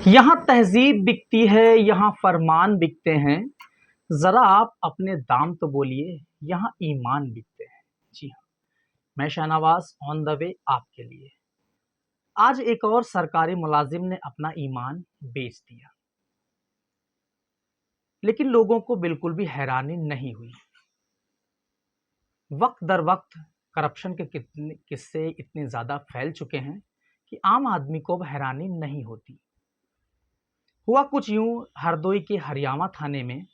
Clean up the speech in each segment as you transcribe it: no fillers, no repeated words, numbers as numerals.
यहाँ तहजीब बिकती है, यहाँ फरमान बिकते हैं। जरा आप अपने दाम तो बोलिए, यहाँ ईमान बिकते हैं। जी हाँ, मैं शाहनवाज ऑन द वे आपके लिए। आज एक और सरकारी मुलाजिम ने अपना ईमान बेच दिया, लेकिन लोगों को बिल्कुल भी हैरानी नहीं हुई। वक्त दर वक्त करप्शन के कितने किस्से इतने ज़्यादा फैल चुके हैं कि आम आदमी को अब हैरानी नहीं होती। हुआ कुछ यूं, हरदोई के हरियामा थाने में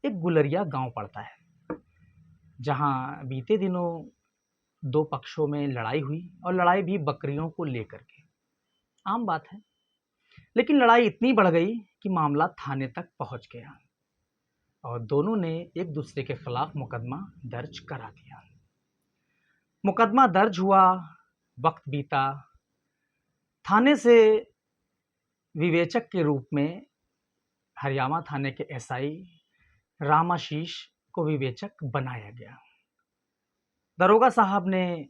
एक गुलरिया गांव पड़ता है, जहां बीते दिनों दो पक्षों में लड़ाई हुई, और लड़ाई भी बकरियों को लेकर के। आम बात है, लेकिन लड़ाई इतनी बढ़ गई कि मामला थाने तक पहुंच गया और दोनों ने एक दूसरे के खिलाफ मुकदमा दर्ज करा दिया। मुकदमा दर्ज हुआ, वक्त बीता। थाने से विवेचक के रूप में हरियामा थाने के एसआई रामाशीष को विवेचक बनाया गया। दरोगा साहब ने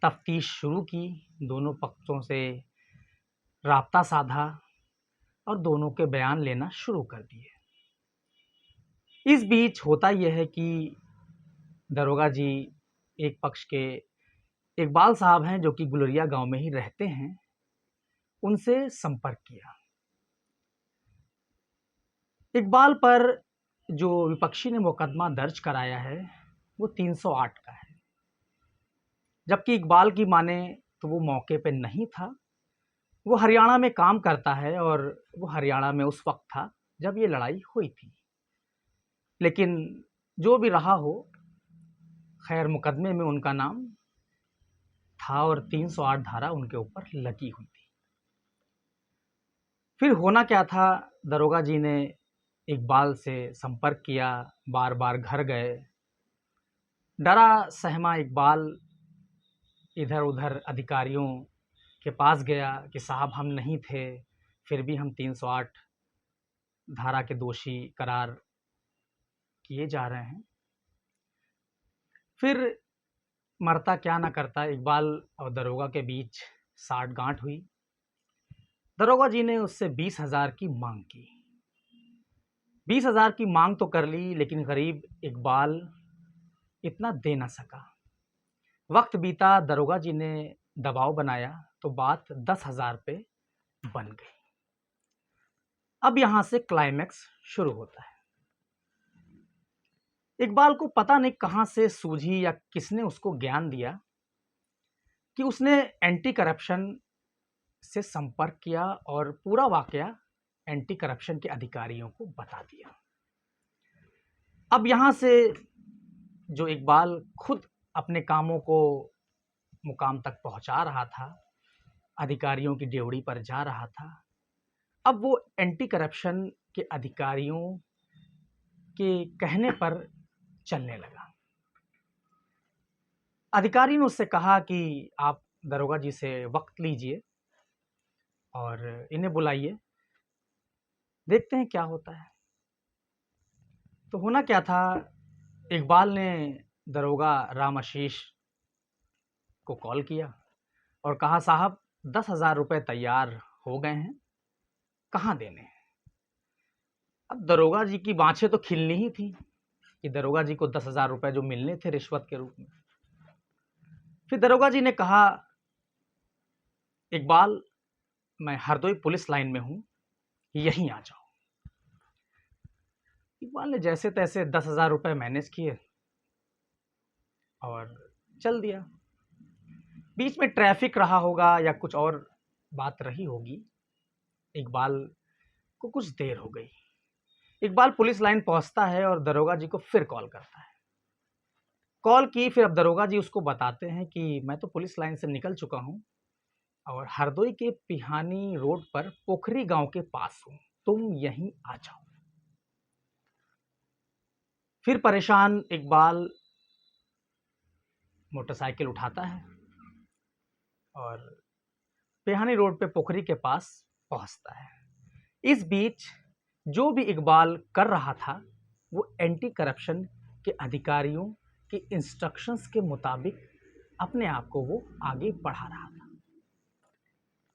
तफ्तीश शुरू की, दोनों पक्षों से राब्ता साधा और दोनों के बयान लेना शुरू कर दिए। इस बीच होता यह है कि दरोगा जी एक पक्ष के इकबाल साहब हैं, जो कि गुलरिया गांव में ही रहते हैं, उनसे संपर्क किया। इकबाल पर जो विपक्षी ने मुकदमा दर्ज कराया है वो 308 का है, जबकि इकबाल की माने तो वो मौके पे नहीं था। वो हरियाणा में काम करता है और वो हरियाणा में उस वक्त था जब ये लड़ाई हुई थी। लेकिन जो भी रहा हो, खैर मुकदमे में उनका नाम था और 308 धारा उनके ऊपर लगी हुई थी। फिर होना क्या था, दरोगा जी ने इकबाल से संपर्क किया, बार बार घर गए। डरा सहमा इकबाल इधर उधर अधिकारियों के पास गया कि साहब हम नहीं थे, फिर भी हम 308 धारा के दोषी करार किए जा रहे हैं। फिर मरता क्या ना करता, इकबाल और दरोगा के बीच साठ गांठ हुई। दरोगा जी ने उससे 20,000 की मांग की। 20,000 की मांग तो कर ली, लेकिन गरीब इकबाल इतना दे ना सका। वक्त बीता, दरोगा जी ने दबाव बनाया तो बात 10,000 पे बन गई। अब यहां से क्लाइमैक्स शुरू होता है। इकबाल को पता नहीं कहां से सूझी या किसने उसको ज्ञान दिया कि उसने एंटी करप्शन से संपर्क किया और पूरा वाकया एंटी करप्शन के अधिकारियों को बता दिया। अब यहां से जो इकबाल खुद अपने कामों को मुकाम तक पहुंचा रहा था, अधिकारियों की ड्योढ़ी पर जा रहा था, अब वो एंटी करप्शन के अधिकारियों के कहने पर चलने लगा। अधिकारी ने उससे कहा कि आप दरोगा जी से वक्त लीजिए और इन्हें बुलाइए, देखते हैं क्या होता है। तो होना क्या था, इकबाल ने दरोगा रामाशीष को कॉल किया और कहा साहब 10,000 रुपये तैयार हो गए हैं, कहाँ देने हैं। अब दरोगा जी की बाँछें तो खिलनी ही थी कि दरोगा जी को 10,000 रुपये जो मिलने थे रिश्वत के रूप में। फिर दरोगा जी ने कहा, इकबाल मैं हरदोई पुलिस लाइन में हूँ, यहीं आ जाओ। इकबाल ने जैसे तैसे 10,000 रुपये मैनेज किए और चल दिया। बीच में ट्रैफिक रहा होगा या कुछ और बात रही होगी, इकबाल को कुछ देर हो गई। इकबाल पुलिस लाइन पहुंचता है और दरोगा जी को फिर कॉल करता है। कॉल की, फिर अब दरोगा जी उसको बताते हैं कि मैं तो पुलिस लाइन से निकल चुका हूं और हरदोई के पिहानी रोड पर पोखरी गांव के पास हूं, तुम यहीं आ जाओ। फिर परेशान इकबाल मोटरसाइकिल उठाता है और पिहानी रोड पे पोखरी के पास पहुंचता है। इस बीच जो भी इकबाल कर रहा था वो एंटी करप्शन के अधिकारियों के इंस्ट्रक्शंस के मुताबिक अपने आप को वो आगे बढ़ा रहा था।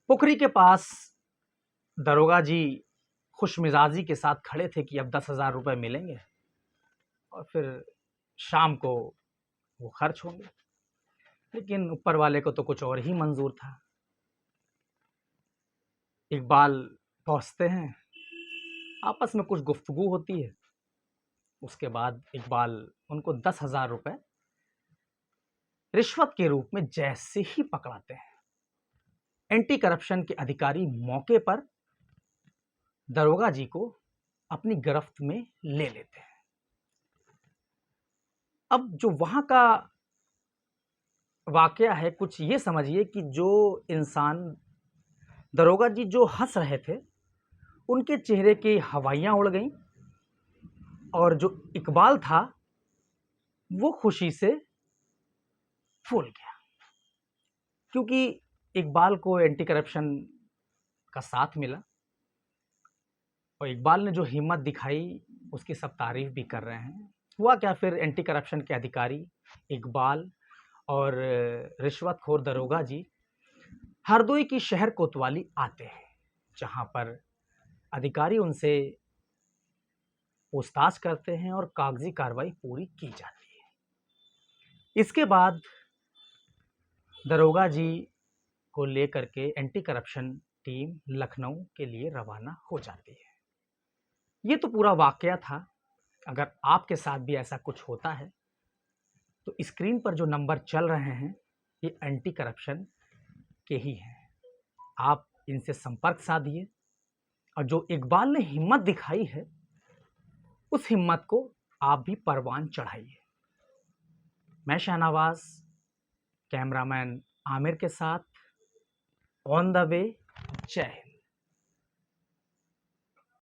पोखरी के पास दरोगा जी खुशमिजाजी के साथ खड़े थे कि अब 10,000 रुपये मिलेंगे और फिर शाम को वो खर्च होंगे। लेकिन ऊपर वाले को तो कुछ और ही मंजूर था। इकबाल पहुंचते हैं, आपस में कुछ गुफ्तगू होती है। उसके बाद इकबाल उनको 10,000 रुपये रिश्वत के रूप में जैसे ही पकड़ाते हैं, एंटी करप्शन के अधिकारी मौके पर दरोगा जी को अपनी गिरफ्त में ले लेते हैं। अब जो वहां का वाकया है, कुछ ये समझिए कि जो इंसान दरोगा जी जो हंस रहे थे, उनके चेहरे की हवाइयां उड़ गईं और जो इकबाल था वो खुशी से फूल गया, क्योंकि इकबाल को एंटी करप्शन का साथ मिला और इकबाल ने जो हिम्मत दिखाई उसकी सब तारीफ भी कर रहे हैं। हुआ क्या, फिर एंटी करप्शन के अधिकारी इकबाल और रिश्वतखोर दरोगा जी हरदोई की शहर कोतवाली आते हैं, जहां पर अधिकारी उनसे पूछताछ करते हैं और कागजी कार्रवाई पूरी की जाती है। इसके बाद दरोगा जी को लेकर के एंटी करप्शन टीम लखनऊ के लिए रवाना हो जाती है। ये तो पूरा वाकया था। अगर आपके साथ भी ऐसा कुछ होता है तो स्क्रीन पर जो नंबर चल रहे हैं ये एंटी करप्शन के ही हैं। आप इनसे संपर्क साधिए और जो इकबाल ने हिम्मत दिखाई है उस हिम्मत को आप भी परवान चढ़ाइए। मैं शाहनवाज कैमरामैन आमिर के साथ ऑन द वे। जय हिंद।